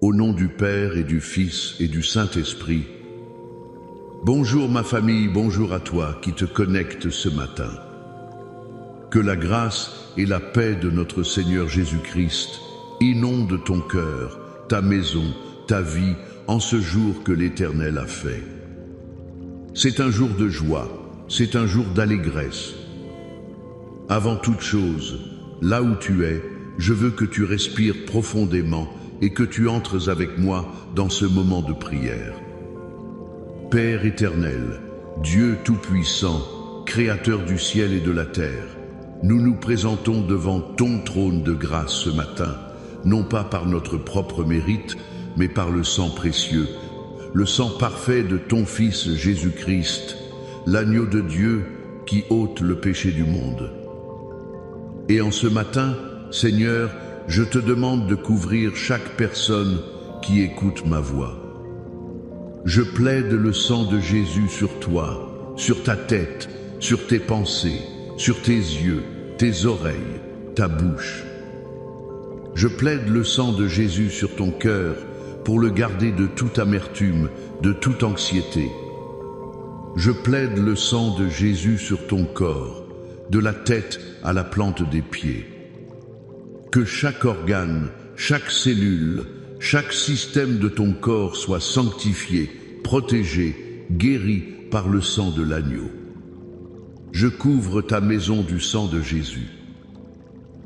Au nom du Père et du Fils et du Saint-Esprit. Bonjour ma famille, bonjour à toi qui te connectes ce matin. Que la grâce et la paix de notre Seigneur Jésus-Christ inondent ton cœur, ta maison, ta vie en ce jour que l'Éternel a fait. C'est un jour de joie, c'est un jour d'allégresse. Avant toute chose, là où tu es, je veux que tu respires profondément et que tu entres avec moi dans ce moment de prière. Père éternel, Dieu tout-puissant, Créateur du ciel et de la terre, nous nous présentons devant ton trône de grâce ce matin, non pas par notre propre mérite, mais par le sang précieux, le sang parfait de ton Fils Jésus-Christ, l'agneau de Dieu qui ôte le péché du monde. Et en ce matin, Seigneur, je te demande de couvrir chaque personne qui écoute ma voix. Je plaide le sang de Jésus sur toi, sur ta tête, sur tes pensées, sur tes yeux, tes oreilles, ta bouche. Je plaide le sang de Jésus sur ton cœur pour le garder de toute amertume, de toute anxiété. Je plaide le sang de Jésus sur ton corps, de la tête à la plante des pieds. Que chaque organe, chaque cellule, chaque système de ton corps soit sanctifié, protégé, guéri par le sang de l'agneau. Je couvre ta maison du sang de Jésus.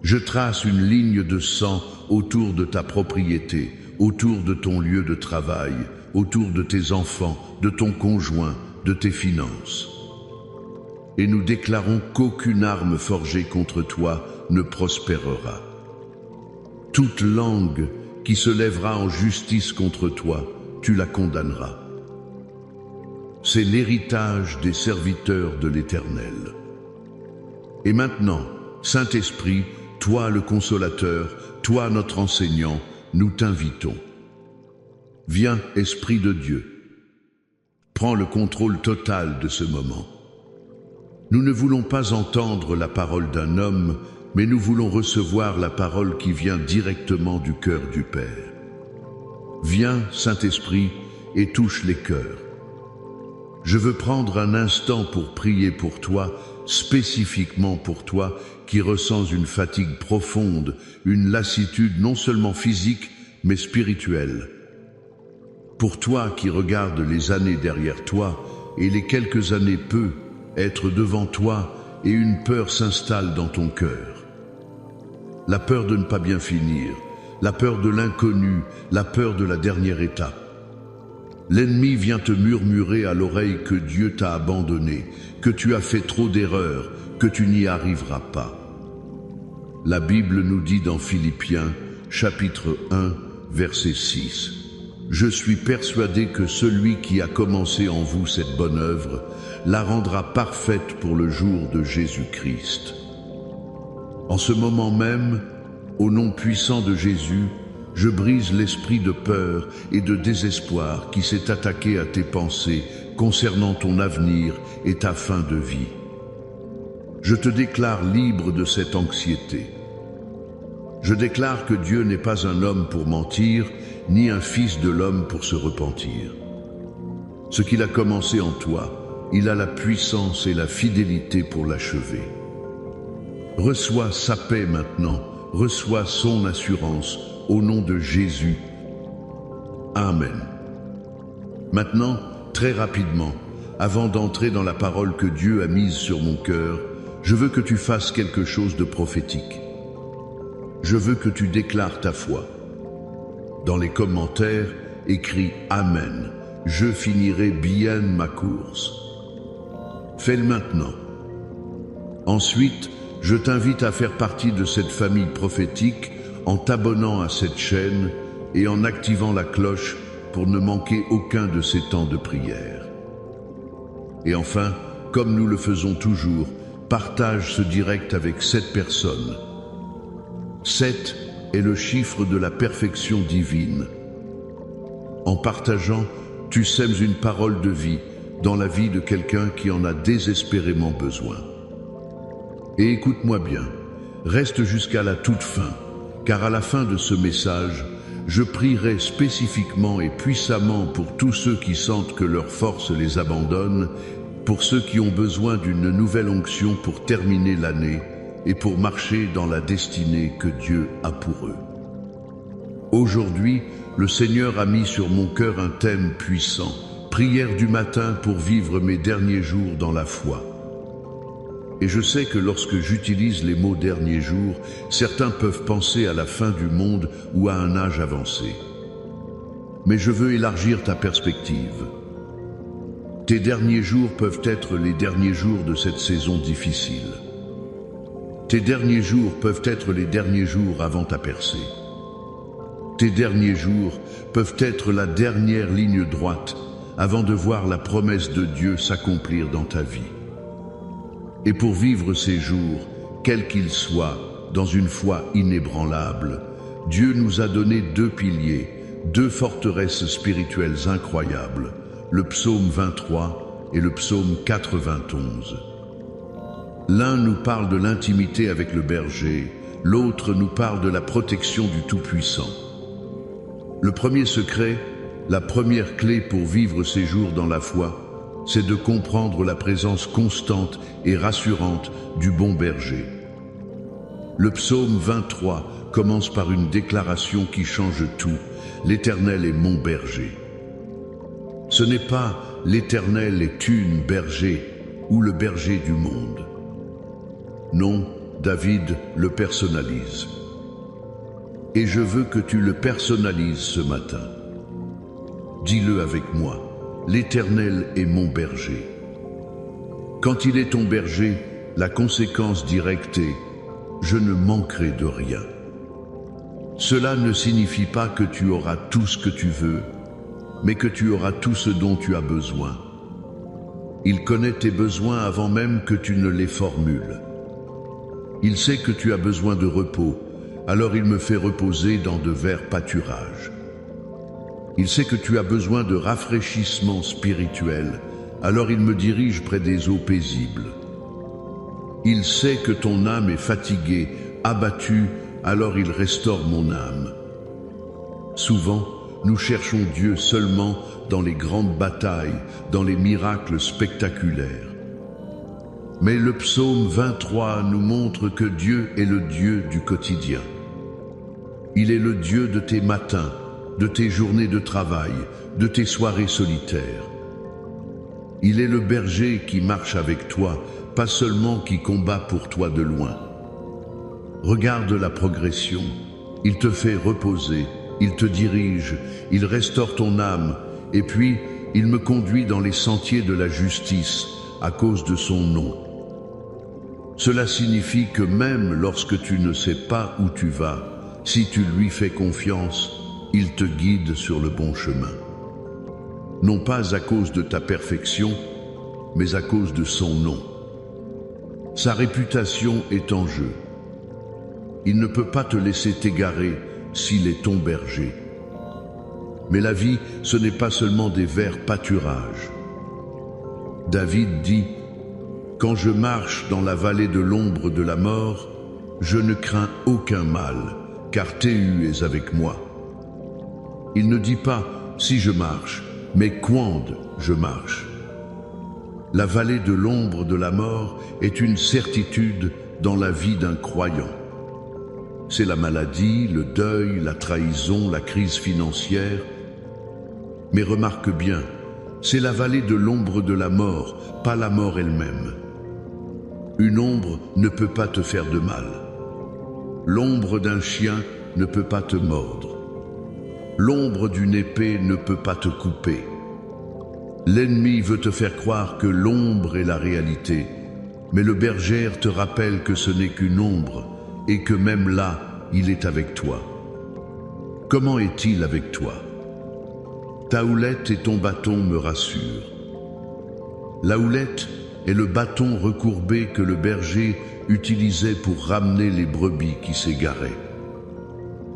Je trace une ligne de sang autour de ta propriété, autour de ton lieu de travail, autour de tes enfants, de ton conjoint, de tes finances. Et nous déclarons qu'aucune arme forgée contre toi ne prospérera. Toute langue qui se lèvera en justice contre toi, tu la condamneras. C'est l'héritage des serviteurs de l'Éternel. Et maintenant, Saint-Esprit, toi le Consolateur, toi notre enseignant, nous t'invitons. Viens, Esprit de Dieu. Prends le contrôle total de ce moment. Nous ne voulons pas entendre la parole d'un homme, mais nous voulons recevoir la parole qui vient directement du cœur du Père. Viens, Saint-Esprit, et touche les cœurs. Je veux prendre un instant pour prier pour toi, spécifiquement pour toi, qui ressens une fatigue profonde, une lassitude non seulement physique, mais spirituelle. Pour toi qui regardes les années derrière toi, et les quelques années peu, être devant toi, et une peur s'installe dans ton cœur. La peur de ne pas bien finir, la peur de l'inconnu, la peur de la dernière étape. L'ennemi vient te murmurer à l'oreille que Dieu t'a abandonné, que tu as fait trop d'erreurs, que tu n'y arriveras pas. La Bible nous dit dans Philippiens, chapitre 1, verset 6, « Je suis persuadé que celui qui a commencé en vous cette bonne œuvre la rendra parfaite pour le jour de Jésus-Christ. » En ce moment même, au nom puissant de Jésus, je brise l'esprit de peur et de désespoir qui s'est attaqué à tes pensées concernant ton avenir et ta fin de vie. Je te déclare libre de cette anxiété. Je déclare que Dieu n'est pas un homme pour mentir, ni un fils de l'homme pour se repentir. Ce qu'il a commencé en toi, il a la puissance et la fidélité pour l'achever. Reçois sa paix maintenant, reçois son assurance au nom de Jésus. Amen. Maintenant, très rapidement, avant d'entrer dans la parole que Dieu a mise sur mon cœur, je veux que tu fasses quelque chose de prophétique. Je veux que tu déclares ta foi. Dans les commentaires, écris « Amen ». Je finirai bien ma course. Fais-le maintenant. Ensuite, je t'invite à faire partie de cette famille prophétique en t'abonnant à cette chaîne et en activant la cloche pour ne manquer aucun de ces temps de prière. Et enfin, comme nous le faisons toujours, partage ce direct avec 7 personnes. 7 est le chiffre de la perfection divine. En partageant, tu sèmes une parole de vie dans la vie de quelqu'un qui en a désespérément besoin. Et écoute-moi bien, reste jusqu'à la toute fin, car à la fin de ce message, je prierai spécifiquement et puissamment pour tous ceux qui sentent que leur force les abandonne, pour ceux qui ont besoin d'une nouvelle onction pour terminer l'année et pour marcher dans la destinée que Dieu a pour eux. Aujourd'hui, le Seigneur a mis sur mon cœur un thème puissant, prière du matin pour vivre mes derniers jours dans la foi. Et je sais que lorsque j'utilise les mots derniers jours, certains peuvent penser à la fin du monde ou à un âge avancé. Mais je veux élargir ta perspective. Tes derniers jours peuvent être les derniers jours de cette saison difficile. Tes derniers jours peuvent être les derniers jours avant ta percée. Tes derniers jours peuvent être la dernière ligne droite avant de voir la promesse de Dieu s'accomplir dans ta vie. Et pour vivre ces jours, quels qu'ils soient, dans une foi inébranlable, Dieu nous a donné deux piliers, deux forteresses spirituelles incroyables, le psaume 23 et le psaume 91. L'un nous parle de l'intimité avec le berger, l'autre nous parle de la protection du Tout-Puissant. Le premier secret, la première clé pour vivre ces jours dans la foi, c'est de comprendre la présence constante et rassurante du bon berger. Le psaume 23 commence par une déclaration qui change tout. L'Éternel est mon berger. Ce n'est pas l'Éternel est une berger ou le berger du monde. Non, David le personnalise. Et je veux que tu le personnalises ce matin. Dis-le avec moi. L'Éternel est mon berger. Quand il est ton berger, la conséquence directe est « je ne manquerai de rien ». Cela ne signifie pas que tu auras tout ce que tu veux, mais que tu auras tout ce dont tu as besoin. Il connaît tes besoins avant même que tu ne les formules. Il sait que tu as besoin de repos, alors il me fait reposer dans de verts pâturages. Il sait que tu as besoin de rafraîchissement spirituel, alors il me dirige près des eaux paisibles. Il sait que ton âme est fatiguée, abattue, alors il restaure mon âme. Souvent, nous cherchons Dieu seulement dans les grandes batailles, dans les miracles spectaculaires. Mais le psaume 23 nous montre que Dieu est le Dieu du quotidien. Il est le Dieu de tes matins, de tes journées de travail, de tes soirées solitaires. Il est le berger qui marche avec toi, pas seulement qui combat pour toi de loin. Regarde la progression, il te fait reposer, il te dirige, il restaure ton âme, et puis il me conduit dans les sentiers de la justice à cause de son nom. Cela signifie que même lorsque tu ne sais pas où tu vas, si tu lui fais confiance, il te guide sur le bon chemin. Non pas à cause de ta perfection, mais à cause de son nom. Sa réputation est en jeu. Il ne peut pas te laisser t'égarer s'il est ton berger. Mais la vie, ce n'est pas seulement des verts pâturages. David dit « Quand je marche dans la vallée de l'ombre de la mort, je ne crains aucun mal, car Téhu est avec moi. » Il ne dit pas « si je marche », mais « quand je marche ». La vallée de l'ombre de la mort est une certitude dans la vie d'un croyant. C'est la maladie, le deuil, la trahison, la crise financière. Mais remarque bien, c'est la vallée de l'ombre de la mort, pas la mort elle-même. Une ombre ne peut pas te faire de mal. L'ombre d'un chien ne peut pas te mordre. L'ombre d'une épée ne peut pas te couper. L'ennemi veut te faire croire que l'ombre est la réalité, mais le berger te rappelle que ce n'est qu'une ombre et que même là, il est avec toi. Comment est-il avec toi? Ta houlette et ton bâton me rassurent. La houlette est le bâton recourbé que le berger utilisait pour ramener les brebis qui s'égaraient.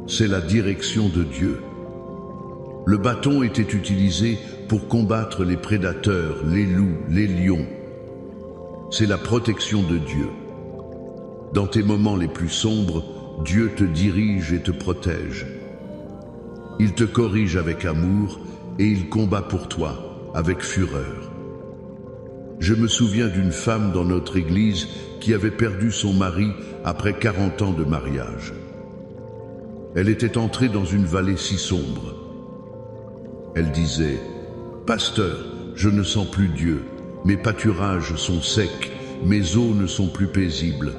C'est la direction de Dieu. Le bâton était utilisé pour combattre les prédateurs, les loups, les lions. C'est la protection de Dieu. Dans tes moments les plus sombres, Dieu te dirige et te protège. Il te corrige avec amour et il combat pour toi avec fureur. Je me souviens d'une femme dans notre église qui avait perdu son mari après 40 ans de mariage. Elle était entrée dans une vallée si sombre. Elle disait, « Pasteur, je ne sens plus Dieu, mes pâturages sont secs, mes eaux ne sont plus paisibles. »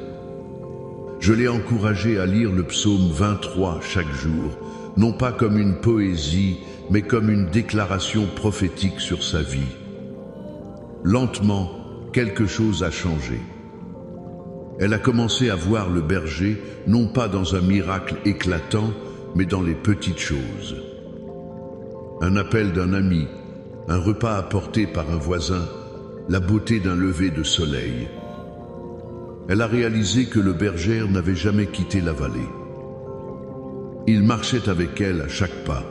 Je l'ai encouragée à lire le psaume 23 chaque jour, non pas comme une poésie, mais comme une déclaration prophétique sur sa vie. Lentement, quelque chose a changé. Elle a commencé à voir le berger, non pas dans un miracle éclatant, mais dans les petites choses. Un appel d'un ami, un repas apporté par un voisin, la beauté d'un lever de soleil. Elle a réalisé que le berger n'avait jamais quitté la vallée. Il marchait avec elle à chaque pas.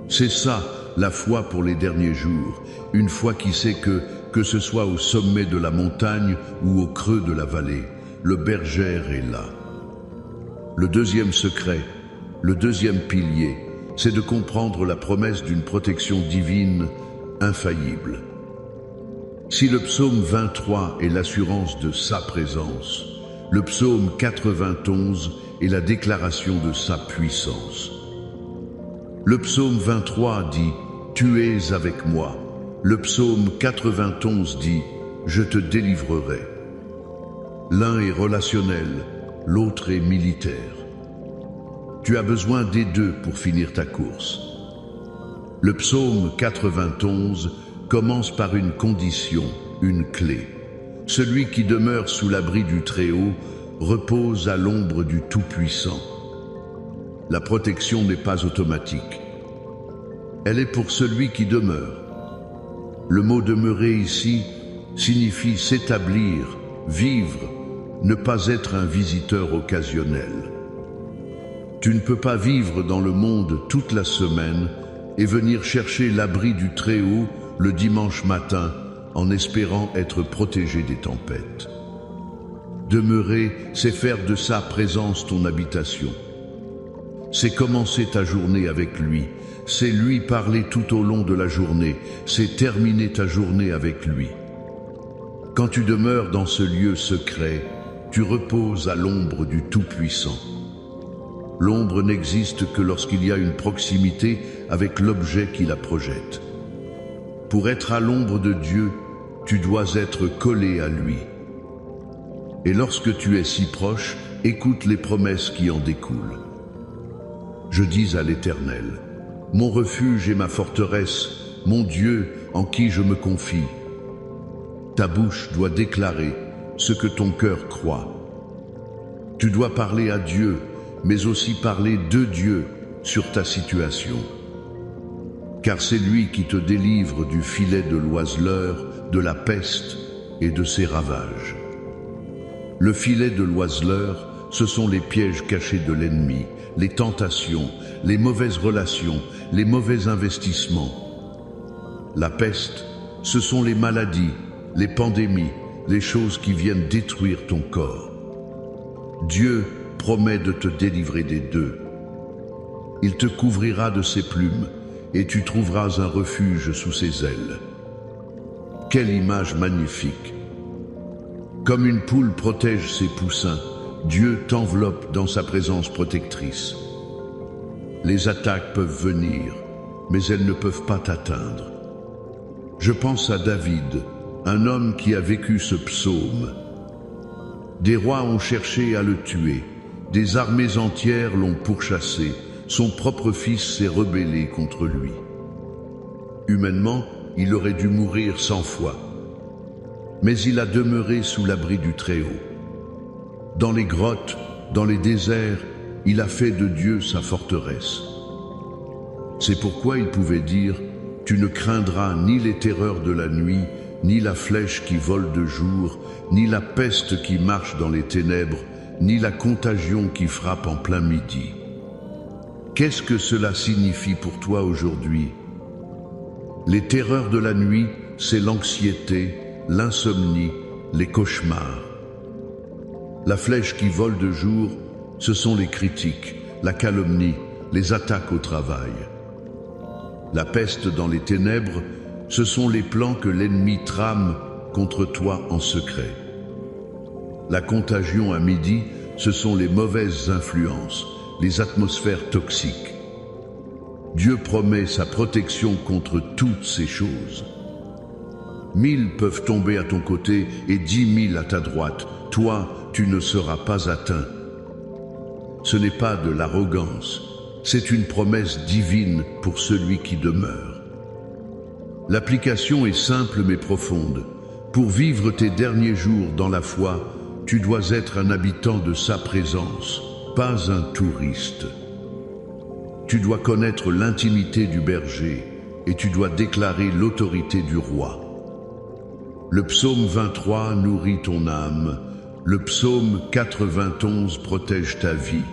C'est ça, la foi pour les derniers jours, une foi qui sait que ce soit au sommet de la montagne ou au creux de la vallée, le berger est là. Le deuxième secret, le deuxième pilier, c'est de comprendre la promesse d'une protection divine infaillible. Si le psaume 23 est l'assurance de sa présence, le psaume 91 est la déclaration de sa puissance. Le psaume 23 dit « Tu es avec moi ». Le psaume 91 dit « Je te délivrerai ». L'un est relationnel, l'autre est militaire. Tu as besoin des deux pour finir ta course. Le psaume 91 commence par une condition, une clé. Celui qui demeure sous l'abri du Très-Haut repose à l'ombre du Tout-Puissant. La protection n'est pas automatique. Elle est pour celui qui demeure. Le mot demeurer ici signifie s'établir, vivre, ne pas être un visiteur occasionnel. Tu ne peux pas vivre dans le monde toute la semaine et venir chercher l'abri du Très-Haut le dimanche matin en espérant être protégé des tempêtes. Demeurer, c'est faire de sa présence ton habitation. C'est commencer ta journée avec lui, c'est lui parler tout au long de la journée, c'est terminer ta journée avec lui. Quand tu demeures dans ce lieu secret, tu reposes à l'ombre du Tout-Puissant. L'ombre n'existe que lorsqu'il y a une proximité avec l'objet qui la projette. Pour être à l'ombre de Dieu, tu dois être collé à lui. Et lorsque tu es si proche, écoute les promesses qui en découlent. Je dis à l'Éternel, mon refuge et ma forteresse, mon Dieu en qui je me confie. Ta bouche doit déclarer ce que ton cœur croit. Tu dois parler à Dieu, mais aussi parler de Dieu sur ta situation. Car c'est lui qui te délivre du filet de l'oiseleur, de la peste et de ses ravages. Le filet de l'oiseleur, ce sont les pièges cachés de l'ennemi, les tentations, les mauvaises relations, les mauvais investissements. La peste, ce sont les maladies, les pandémies, les choses qui viennent détruire ton corps. Dieu promet de te délivrer des deux. Il te couvrira de ses plumes et tu trouveras un refuge sous ses ailes. Quelle image magnifique! Comme une poule protège ses poussins, Dieu t'enveloppe dans sa présence protectrice. Les attaques peuvent venir, mais elles ne peuvent pas t'atteindre. Je pense à David, un homme qui a vécu ce psaume. Des rois ont cherché à le tuer, des armées entières l'ont pourchassé, son propre fils s'est rebellé contre lui. Humainement, il aurait dû mourir 100 fois. Mais il a demeuré sous l'abri du Très-Haut. Dans les grottes, dans les déserts, il a fait de Dieu sa forteresse. C'est pourquoi il pouvait dire « Tu ne craindras ni les terreurs de la nuit, ni la flèche qui vole de jour, ni la peste qui marche dans les ténèbres, ni la contagion qui frappe en plein midi. » Qu'est-ce que cela signifie pour toi aujourd'hui? Les terreurs de la nuit, c'est l'anxiété, l'insomnie, les cauchemars. La flèche qui vole de jour, ce sont les critiques, la calomnie, les attaques au travail. La peste dans les ténèbres, ce sont les plans que l'ennemi trame contre toi en secret. La contagion à midi, ce sont les mauvaises influences, les atmosphères toxiques. Dieu promet sa protection contre toutes ces choses. 1000 peuvent tomber à ton côté et 10 000 à ta droite. Toi, tu ne seras pas atteint. Ce n'est pas de l'arrogance, c'est une promesse divine pour celui qui demeure. L'application est simple mais profonde. Pour vivre tes derniers jours dans la foi, tu dois être un habitant de sa présence, pas un touriste. Tu dois connaître l'intimité du berger et tu dois déclarer l'autorité du roi. Le psaume 23 nourrit ton âme, le psaume 91 protège ta vie.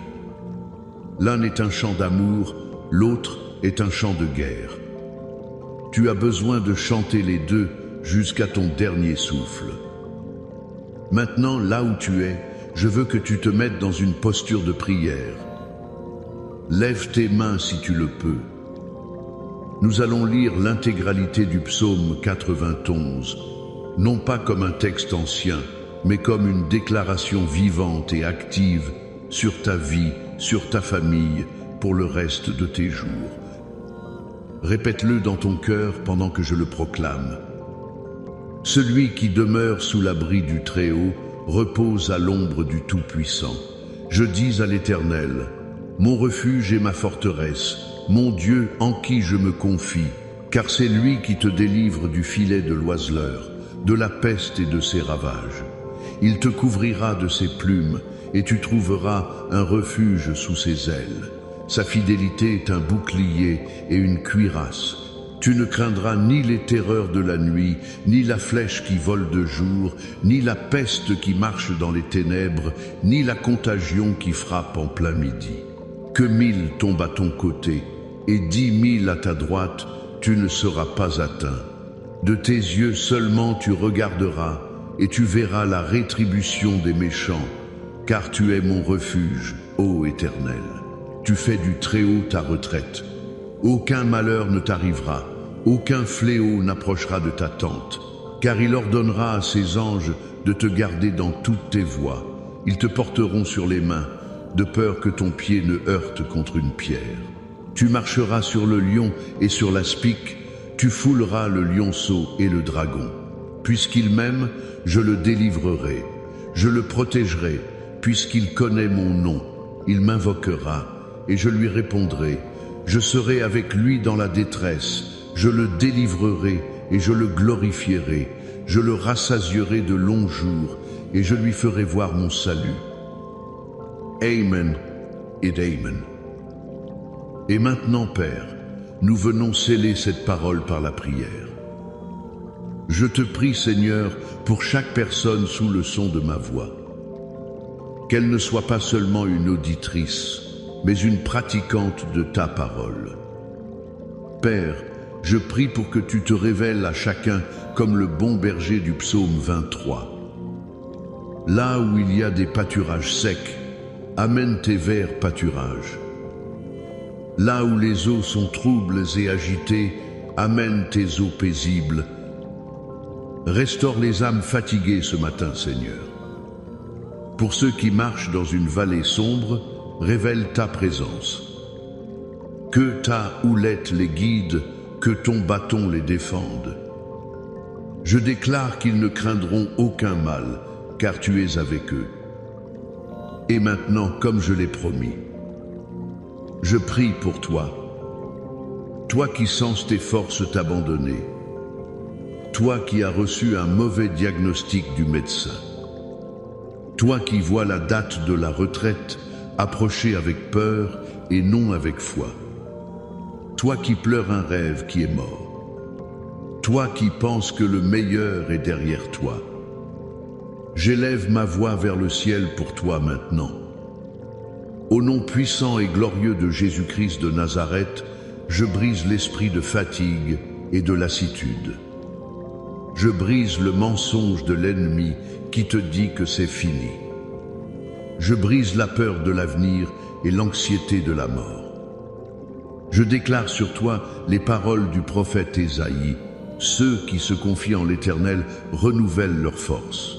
L'un est un chant d'amour, l'autre est un chant de guerre. Tu as besoin de chanter les deux jusqu'à ton dernier souffle. Maintenant, là où tu es, je veux que tu te mettes dans une posture de prière. Lève tes mains si tu le peux. Nous allons lire l'intégralité du psaume 91, non pas comme un texte ancien, mais comme une déclaration vivante et active sur ta vie, sur ta famille, pour le reste de tes jours. Répète-le dans ton cœur pendant que je le proclame. Celui qui demeure sous l'abri du Très-Haut repose à l'ombre du Tout-Puissant. Je dis à l'Éternel, mon refuge et ma forteresse, mon Dieu en qui je me confie, car c'est lui qui te délivre du filet de l'oiseleur, de la peste et de ses ravages. Il te couvrira de ses plumes, et tu trouveras un refuge sous ses ailes. Sa fidélité est un bouclier et une cuirasse. Tu ne craindras ni les terreurs de la nuit, ni la flèche qui vole de jour, ni la peste qui marche dans les ténèbres, ni la contagion qui frappe en plein midi. Que 1000 tombent à ton côté, et 10 000 à ta droite, tu ne seras pas atteint. De tes yeux seulement tu regarderas, et tu verras la rétribution des méchants, car tu es mon refuge, ô Éternel. Tu fais du Très-Haut ta retraite. Aucun malheur ne t'arrivera, aucun fléau n'approchera de ta tente, car il ordonnera à ses anges de te garder dans toutes tes voies. Ils te porteront sur les mains, de peur que ton pied ne heurte contre une pierre. Tu marcheras sur le lion et sur l'aspic, tu fouleras le lionceau et le dragon. Puisqu'il m'aime, je le délivrerai, je le protégerai, puisqu'il connaît mon nom. Il m'invoquera, et je lui répondrai. Je serai avec lui dans la détresse, je le délivrerai et je le glorifierai. Je le rassasierai de longs jours, et je lui ferai voir mon salut. Amen et Amen. Et maintenant, Père, nous venons sceller cette parole par la prière. Je te prie, Seigneur, pour chaque personne sous le son de ma voix, qu'elle ne soit pas seulement une auditrice, mais une pratiquante de ta parole. Père, je prie pour que tu te révèles à chacun comme le bon berger du psaume 23. Là où il y a des pâturages secs, amène tes verts pâturages. Là où les eaux sont troubles et agitées, amène tes eaux paisibles. Restaure les âmes fatiguées ce matin, Seigneur. Pour ceux qui marchent dans une vallée sombre, révèle ta présence. Que ta houlette les guide, que ton bâton les défende. Je déclare qu'ils ne craindront aucun mal, car tu es avec eux. Et maintenant, comme je l'ai promis, je prie pour toi. Toi qui sens tes forces t'abandonner. Toi qui as reçu un mauvais diagnostic du médecin. Toi qui vois la date de la retraite approcher avec peur et non avec foi. Toi qui pleures un rêve qui est mort. Toi qui penses que le meilleur est derrière toi. J'élève ma voix vers le ciel pour toi maintenant. Au nom puissant et glorieux de Jésus-Christ de Nazareth, je brise l'esprit de fatigue et de lassitude. Je brise le mensonge de l'ennemi qui te dit que c'est fini. Je brise la peur de l'avenir et l'anxiété de la mort. Je déclare sur toi les paroles du prophète Ésaïe. Ceux qui se confient en l'Éternel renouvellent leur force.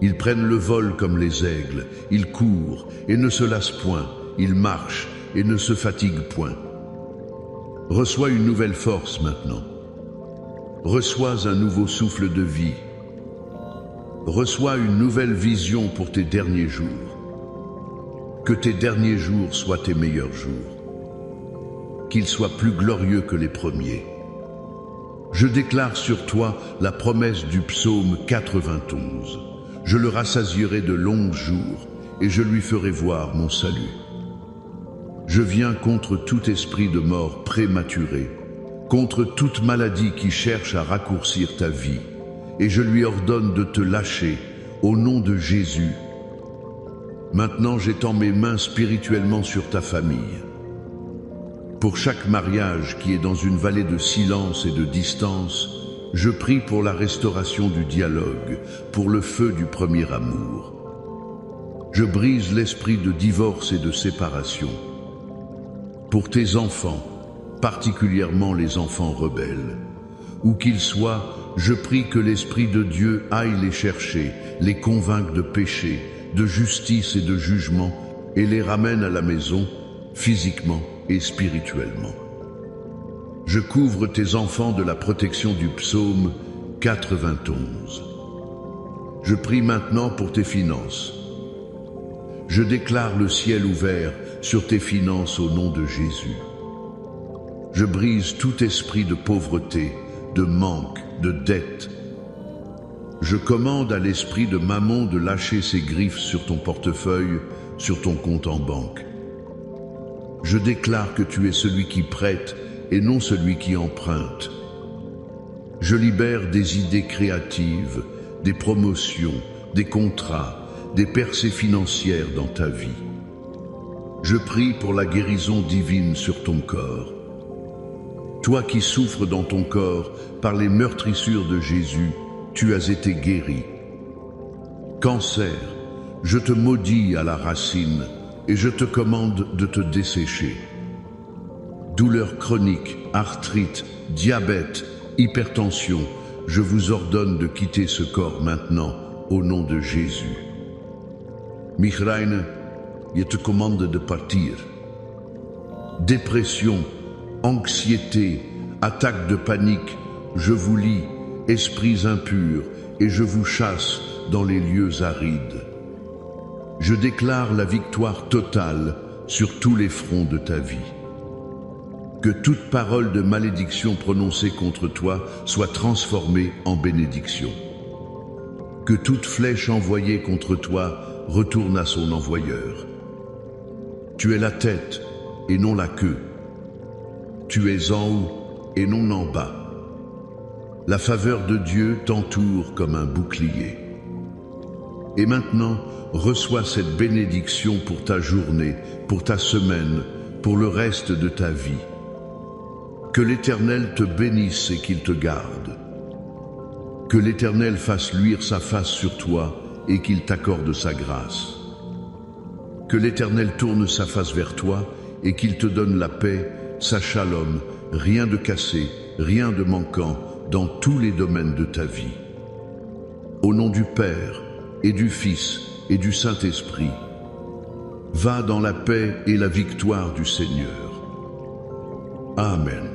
Ils prennent le vol comme les aigles, ils courent et ne se lassent point, ils marchent et ne se fatiguent point. Reçois une nouvelle force maintenant. Reçois un nouveau souffle de vie. Reçois une nouvelle vision pour tes derniers jours. Que tes derniers jours soient tes meilleurs jours. Qu'ils soient plus glorieux que les premiers. Je déclare sur toi la promesse du psaume 91. Je le rassasierai de longs jours et je lui ferai voir mon salut. Je viens contre tout esprit de mort prématurée, contre toute maladie qui cherche à raccourcir ta vie, et je lui ordonne de te lâcher au nom de Jésus. Maintenant, j'étends mes mains spirituellement sur ta famille. Pour chaque mariage qui est dans une vallée de silence et de distance, je prie pour la restauration du dialogue, pour le feu du premier amour. Je brise l'esprit de divorce et de séparation. Pour tes enfants, particulièrement les enfants rebelles, où qu'ils soient, je prie que l'Esprit de Dieu aille les chercher, les convainque de péché, de justice et de jugement, et les ramène à la maison, physiquement et spirituellement. Je couvre tes enfants de la protection du psaume 91. Je prie maintenant pour tes finances. Je déclare le ciel ouvert sur tes finances au nom de Jésus. Je brise tout esprit de pauvreté, de manque, de dette. Je commande à l'esprit de Mammon de lâcher ses griffes sur ton portefeuille, sur ton compte en banque. Je déclare que tu es celui qui prête et non celui qui emprunte. Je libère des idées créatives, des promotions, des contrats, des percées financières dans ta vie. Je prie pour la guérison divine sur ton corps. Toi qui souffres dans ton corps par les meurtrissures de Jésus, tu as été guéri. Cancer, je te maudis à la racine et je te commande de te dessécher. Douleurs chroniques, arthrite, diabète, hypertension, je vous ordonne de quitter ce corps maintenant au nom de Jésus. Migraine, je te commande de partir. Dépression, anxiété, attaque de panique, je vous lie, esprits impurs, et je vous chasse dans les lieux arides. Je déclare la victoire totale sur tous les fronts de ta vie. Que toute parole de malédiction prononcée contre toi soit transformée en bénédiction. Que toute flèche envoyée contre toi retourne à son envoyeur. Tu es la tête et non la queue. Tu es en haut et non en bas. La faveur de Dieu t'entoure comme un bouclier. Et maintenant, reçois cette bénédiction pour ta journée, pour ta semaine, pour le reste de ta vie. Que l'Éternel te bénisse et qu'il te garde. Que l'Éternel fasse luire sa face sur toi et qu'il t'accorde sa grâce. Que l'Éternel tourne sa face vers toi et qu'il te donne la paix, sa shalom, rien de cassé, rien de manquant dans tous les domaines de ta vie. Au nom du Père et du Fils et du Saint-Esprit, va dans la paix et la victoire du Seigneur. Amen.